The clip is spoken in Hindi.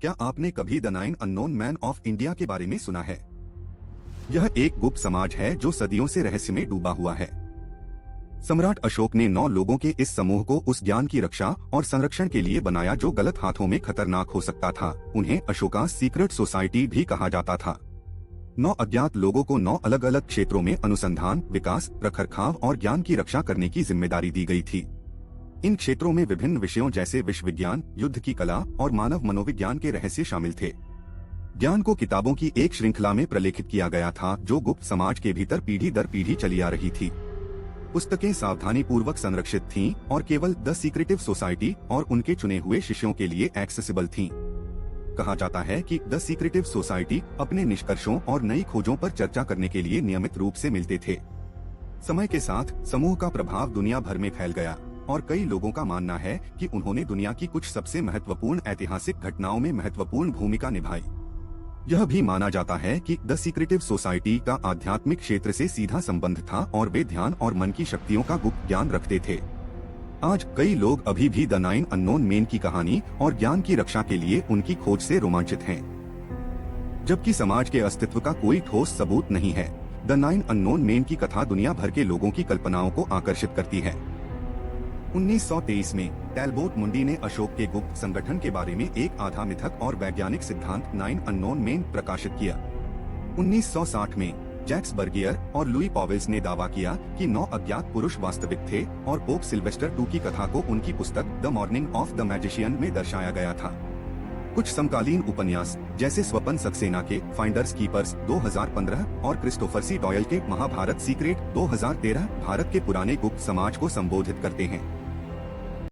क्या आपने कभी the 9 unknown man of India के बारे में सुना है? यह एक गुप्त समाज है जो सदियों से रहस्य में डूबा हुआ है। सम्राट अशोक ने 9 लोगों के इस समूह को उस ज्ञान की रक्षा और संरक्षण के लिए बनाया जो गलत हाथों में खतरनाक हो सकता था। उन्हें अशोका सीक्रेट सोसाइटी भी कहा जाता था। 9 अज्ञात लोगों को 9 अलग अलग क्षेत्रों में अनुसंधान, विकास, रखरखाव और ज्ञान की रक्षा करने की जिम्मेदारी दी गई थी। इन क्षेत्रों में विभिन्न विषयों जैसे विश्व विज्ञान, युद्ध की कला और मानव मनोविज्ञान के रहस्य शामिल थे। ज्ञान को किताबों की एक श्रृंखला में प्रलेखित किया गया था जो गुप्त समाज के भीतर पीढ़ी दर पीढ़ी चली आ रही थी। पुस्तकें सावधानी पूर्वक संरक्षित थीं और केवल द सीक्रेटिव सोसाइटी और उनके चुने हुए शिष्यों के लिए एक्सेसिबल थीं। कहा जाता है कि द सीक्रेटिव सोसाइटी अपने निष्कर्षों और नई खोजों पर चर्चा करने के लिए नियमित रूप से मिलते थे। समय के साथ समूह का प्रभाव दुनिया भर में फैल गया और कई लोगों का मानना है कि उन्होंने दुनिया की कुछ सबसे महत्वपूर्ण ऐतिहासिक घटनाओं में महत्वपूर्ण भूमिका निभाई। यह भी माना जाता है कि द सीक्रेटिव सोसाइटी का आध्यात्मिक क्षेत्र से सीधा संबंध था और वे ध्यान और मन की शक्तियों का गुप्त ज्ञान रखते थे। आज कई लोग अभी भी द 9 अननोन मैन की कहानी और ज्ञान की रक्षा के लिए उनकी खोज से रोमांचित हैं। जबकि समाज के अस्तित्व का कोई ठोस सबूत नहीं है, द 9 अननोन मैन की कथा दुनिया भर के लोगों की कल्पनाओं को आकर्षित करती है। 1923 में टैलबोट मुंडी ने अशोक के गुप्त संगठन के बारे में एक आधा मिथक और वैज्ञानिक सिद्धांत 9 अननोन मैन प्रकाशित किया। 1960 में जैक्स बर्गियर और लुई पॉवेल्स ने दावा किया कि 9 अज्ञात पुरुष वास्तविक थे और पोप सिल्वेस्टर II की कथा को उनकी पुस्तक the morning of the magician में दर्शाया गया था। कुछ समकालीन उपन्यास जैसे स्वपन सक्सेना के फाइंडर्स कीपर्स 2015 और क्रिस्टोफर सी डॉयल के महाभारत सीक्रेट 2013 भारत के पुराने गुप्त समाज को संबोधित करते हैं।